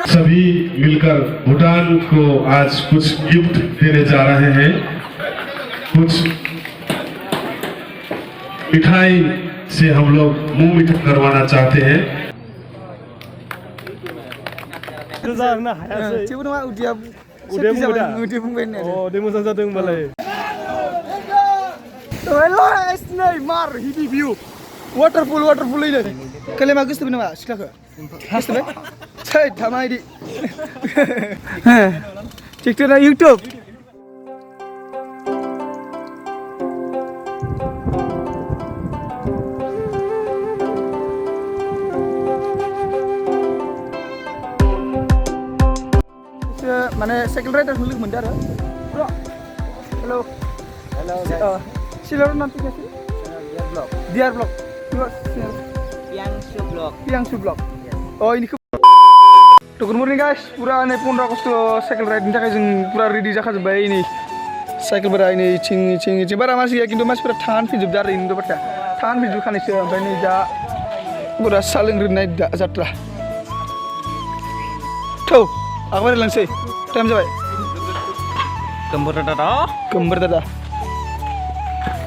सभी मिलकर भूटान को आज कुछ गिफ्ट देने जा रहे हैं। कुछ मिठाई से हम लोग मुंह मीठा करवाना चाहते हैं। waterful ini. Kalian bagus tuh nama, silakan. Bagus tuh, saya damai di. Cek tu na YouTube. Mana second rider dulu mendar, bro. Hello. Silakan nanti kasih. Diar blok. Piangsu blok. Oh ini ke. Good morning guys. Pura ane 15 Agustus cycle ride ni takai jeng pura ready jaka jembai ini. Cycle bara ini cing bara masih ya kintu masih pura tahan pinjam dari Indo percaya. Tahan pinjam kan isi sampai ini ja pura saling naik dak jatlah. Tuh, aku ada langsai. Time jawab. Kembar dada.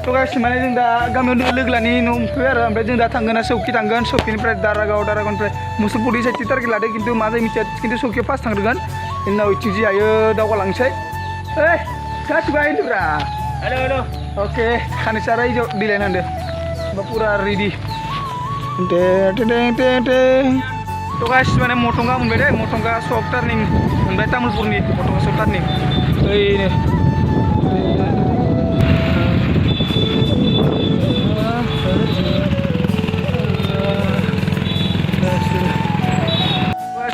To guys, mana jeng dah kami udah lagi nom fair, sampai jeng dah tanggan sauki ni pernah daragon pernah musuh pudi saya citar gila deh, kintu masa ini kintu sauki pas tanggan, ini nak uji ayo dah walang saya, kat bayi tu bra. Halo. Oke, kan cara hijau di lain ande, bapura ready. Teng. To guys, mana motonga beda, motonga software nih, beda tamul purni, motonga software nih, ini.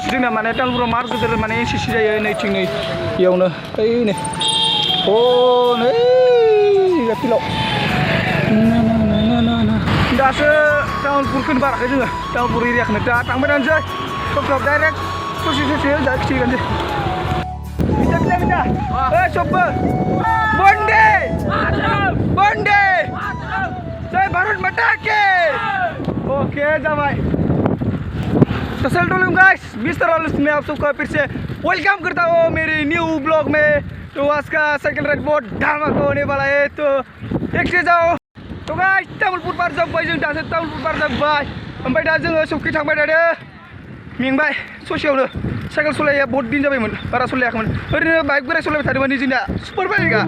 Sedang mana tal bro mark tu mana ini sisi jaya ini cing ni, yang na, ini, oh ni, gak pilok, na, dah se tahun purkin barak aja, tahun puri riak nak datang beran je, stop direct, sisi dah kecil kan je, bisa, chopper, bonde, saya baru matake, oke jamai. तो चलो guys mister ऑलस में आप सबका फिर से welcome करता हूँ मेरे new blog में। तो आज का cycle ride बहुत धमाका होने वाला है, तो देखते जाओ। तो गाइस तामुलपुर पार जब बाय जों दासो तामुलपुर पार जब बाय ओमफ्राय दा जोङो सौखि थांबाय थादो मेंबाय ससेयावनो साइकेल सलायया बहुत दिन जाबायमोन बारा सलायाखैमोन ओरैनो बाइक बोराय सलायबाय थादोंमोन जोंना सुपार बाइकआ।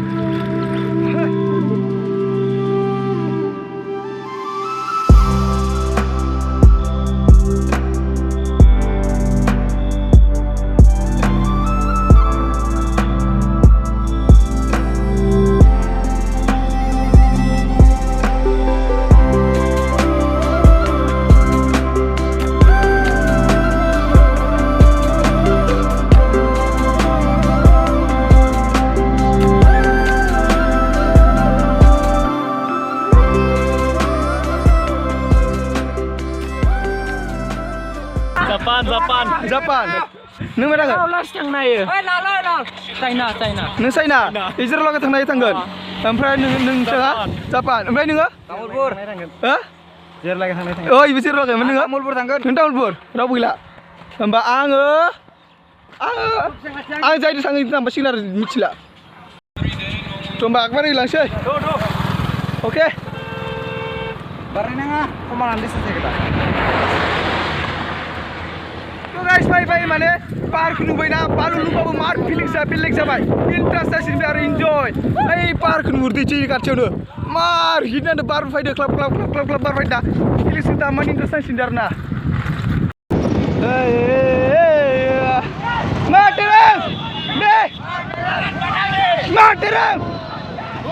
Japan. Neng mana kan? Las yang naik. Lalu. China. Neng China. Israel lagi tengah tanggan. Ompray neng cakap Japan. Ompray neng apa? Tamulpur. Hah? Israel lagi tengah tanggan. Oh, Israel lagi mana neng? Tamulpur tanggan. Neng Tamulpur. Rabu gila. Mbak ang jadi sangat tambah sinar micila. Tu mbak akbar hilang sih. Oke. Barangnya nggak? Kemalan di sini kita. Guys, bye mana park nubai na baru lupa bu mark feeling sa bay interest asin biar enjoy park nurdi ciri karcono mar hina de baru faida club baru faida feeling kita man interest asin darna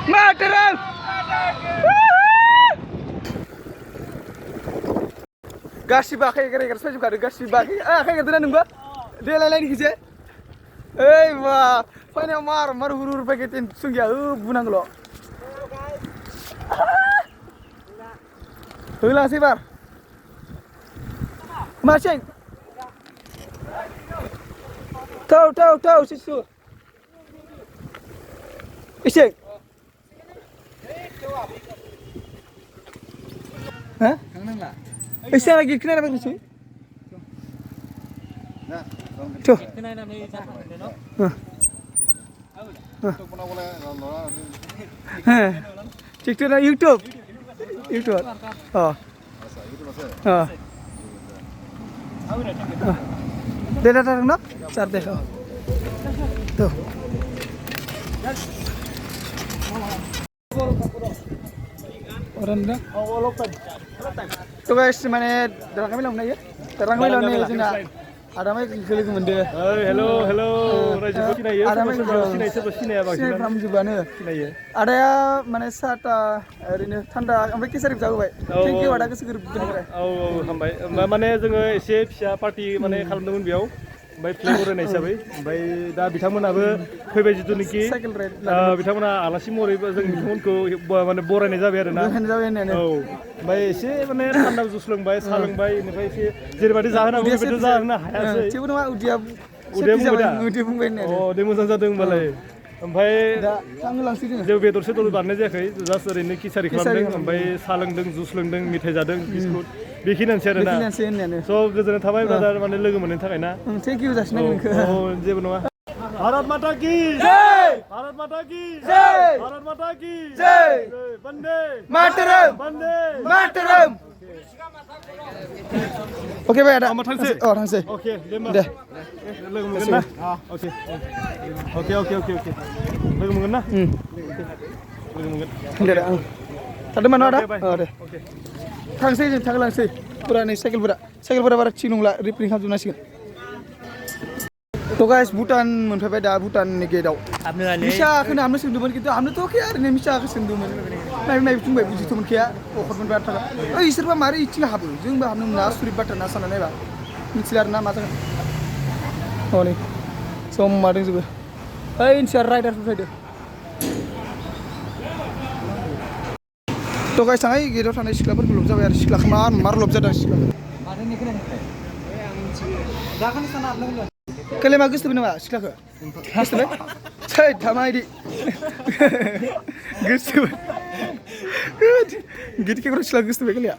Materang Gasi bakai kira saya juga ada gasi bakai. Kayak gitu nunggu. Dia lain gitu. Wah, fine mar hurur paketin sungguh bunang lo. Hilang sih bar. Masing. Tahu sisu. Iseng. Hah? Iseng lagi kena apa sih? Tuh. TikTok dan YouTube. YouTube. Oh. Oh. Dia datang nak? Cari deh. Tuh. Orang dah. Tuh guys, mana terang kami lawan ya? Terang kami lawan ni cina. Ada mai kali tu mende. Hello, Raja Bukina ya. Ada mai Sini ya, Sini pram juga ni. Ada ya mana saat ini tanda. Ambil kisah ribu jago baik. Thank you ada kisah ribu jago. Oh, hambai. Mana जोङो एसे फिसा party माने खालामदोंमोन बेयाव. ओमफ्राय play बरायनाय हिसाबै ओमफ्राय दा बिथांमोनाबो फैबाय जितुनिखि बिथांमोना आलासि महरै जों बिथांमोनखौ माने बरायनाय जाबाय आरो ना औ ओमफ्राय एसे माने थान्दा जुस लोंबाय साहा लोंबाय बेनिफ्राय एसे जेरैबायदि जाहोनांगौ बेबायदि जाहोनो हायासै जेबो नङा उदिया बुंबाय दा अ दे मोजां जादों होनबालाय ओमफ्राय थांनो लांसै जोङो जेबो बेदर सेदर बानायनाय जायाखै जास्ट ओरैनो किसारि खालामदों ओमफ्राय साहा लोंदों जुस लोंदों मेथाइ जादों बिस्कुट बेखिनियानोसै आरो ना स' गोजोननाय थाबाय ब्रादार माने लोगो मोननायनि थाखाय ना थेंक इउ जासिनांगोन नोंखौ जेबो नङा भारत माता की जय भारत माता की जय भारत माता की जय Vande Mataram Vande Mataram Oke baik ada. थांसै Oh थांसै. Oke दे होमबा Deh. लोगो मोनगोन ना Oke लोगो मोनगोन ना लोगो मोनगोन Deh dah. Tadi mana ada? Oh deh. Oke थांसै जों थांलांसै पुरा नै साइकेलफोरा बारा थिग नंला रिपेयारिं खालामजोबनांसिगोन थ' गाइस भुटान मोनफैबाय दा भुटाननि गेटआव मिसाखौनो हाबनो सोंदोंमोन खिन्थु हाबनोथ' अके ओरैनो मिसाखौ सोंदोंमोन नायबो बुंबाय बुजिथ' मोनखाया अखरमोन बिराद थाखा ओइ इसोरबा मारै इथिं हाबो जोंबो हाबनो मोना सुरित बाथ्रा ना सानना नायबा मिथिला आरो ना मा जागोन हनै जमा दंजोबो ओइ इनसियार राइडारफोर फैदो थ' गाइस थांनाय गेटआव थानाय सिख्लाफोरखौ लब जाबाय आरो सिख्लाखौ मार लब जादों सिख्लाखौ Kalian bagus tuh bener sila ke? Bagus tuh, cai damai di, bagus tuh, gitu kayak orang sila bagus tuh kali ya.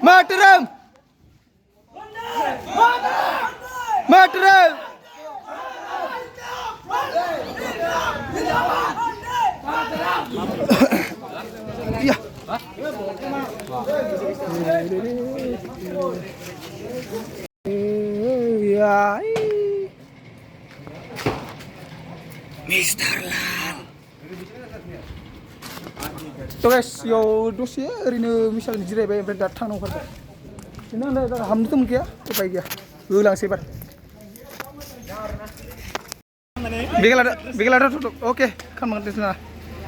Mataram, Mataram. Iya. Ya. Mister Lan. Tuh guys, yo dose ओरैनो मिसाल जिरायबाय ओमफ्राय दा थांनांगौ खारबाय बिदिनो दा हामनोथ' मोनखाया उपाय गैया होलांसै एबार Begala oke, kan banget di sana.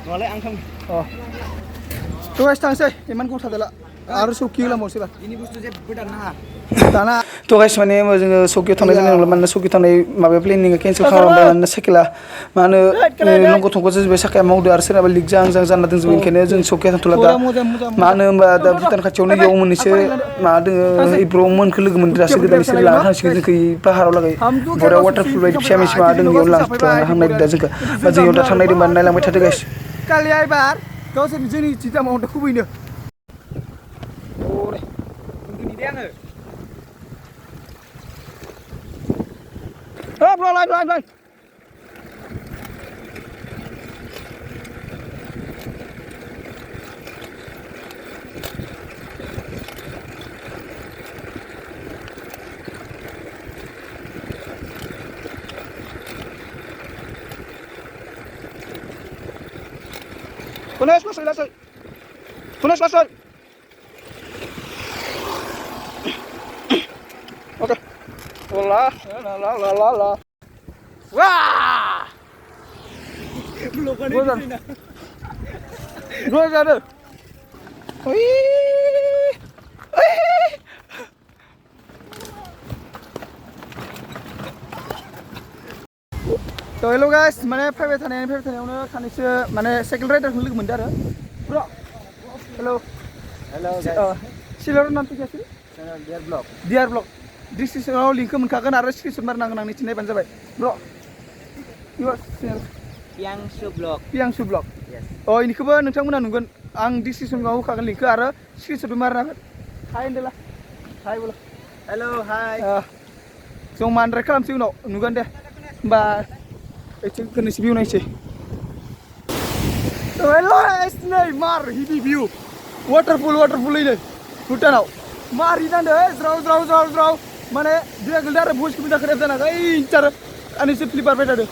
Boleh angkang. Oh. Tuh guys, tangsay, iman ku sadala. Harus Sokyo lah mau sih, Bang. Ini bustu je bedan na. Tanah. Tuh guys, mana जोङो Sokyo थांनाय जादों mana Sokyo थांनाय माबा planning cancel खालामबाय mana साइकेला मानो lung थंखौ जों बे साखाया मावदो आरो सोरनाबा लिक जां जाना दंजोबो ओंखायनो जों Sokyo थांथला दा मानो होनबा दा भुटान खाथियावनो इयाव मोननैसो मा दोङो इब्रमोनखौ लोगो मोनदो दासो गोदान इसोर लाना थांसिगोन जोंखौ पाहाराव लागै बरा वाटारफुल बायदि फिसा मिस मा दोङो इयाव लांफाना हांनाय दा जोंखौ जों इयाव दा थांनायदों माने नायलांबाय थादो गाइस कालिया एबार गावसोरनि जोंनि जिता मावदो खुबैनो ओरे उन्दुनि दे आङो Blind. Tunas masuk. Oke. La. Wah! Gue ada. Wih. So hello guys, mana faibai थानायावनो खानैसो माने साइकेल राइडारखौ लोगो मोनदो आरो ब्र हेलो guys सिलर नाम क्या sih डिआर ब्लॉग डिस्क्रिप्शनाव लिंकखौ मोनखागोन आरो स्क्रिनशट मारनांगोन आंनि थिनायबानो जाबाय ब्र Your channel Yang Sublok. Piang Sublok. Yes. Oh इनिखौबो नोंथांमोना नुगोन आं डिसक्रिपसनाव होखागोन लिंकखौ आरो स्क्रिनशट मारना होगोन हाय होनदोला हाय बोला Halo, hai. जों मानद्राय खालामसै उनाव नुगोन दे होमबा एसे खोननैसो भिउ नायसै हेल' गाइस नै मार हिबि भिउ वाटारफुल नै भुटानाव मार हिदान्दो ज्राव ज्राव ज्राव ज्राव माने दैया गोलैदो आरो भइसखौ मोजां खोनायाखै जाना ओइचार आंनिसो फ्लिप बारबाय थादो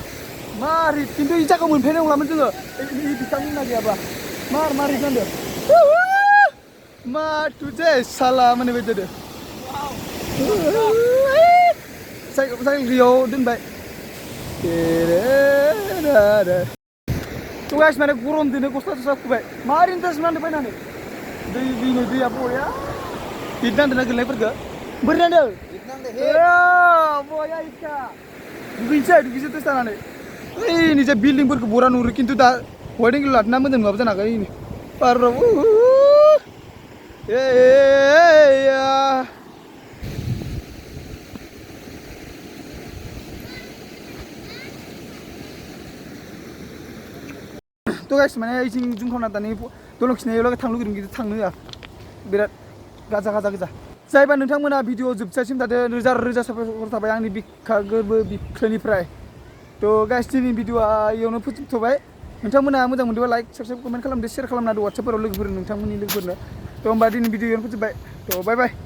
मार खिन्थु इ जायगायाव मोनफैनाय नंलामोन जोङो इ बिथांमोनना गैयाबा मार हिदान्दो मा तुजे साला माने बायदि जादो जायगायाव दोनबाय तो गाइस माने गरम दिनै गस्ला थस्ला खुबाय मार इन्टारेस्ट नांदो बायनानै दैया बया हिट नांदोना गोलैनायफोरखौ बोरै नांदो बया इखा दुगैनोसै टेस्ट जानानै ओइ निजे बिल्डिंफोरखौ बरा नुहुरो खिन्थु दा वाइट एंगेल लादोंना मोजां नुवाबो जानो हागौ इनि बाराव तो गाइस माने जों थावना दानि दलं खिनायावलागै थांनो लुगैदों खिन्थु थांनो होआ बिराद गाजा जायबा नोंथांमोना भिडिअ जोबजासिम थादो रोजा साबायखर थाबाय आंनि बिखा गोरबो बिख्लोनिफ्राय तो गाइस दिनैनि भिडिअआ इयावनो फोजोबथ'बाय नोंथांमोना मोजां मोनदोंबा लाइक साबस्क्राइब कमेन्ट खालामदो शेयार खालामना होदो वाट्सएपफोराव लोगोफोरनो नोंथांमोननि लोगोफोरनो तो होमबा दिनैनि भिडिअ इयावनो फोजोबबाय तो बाय बाय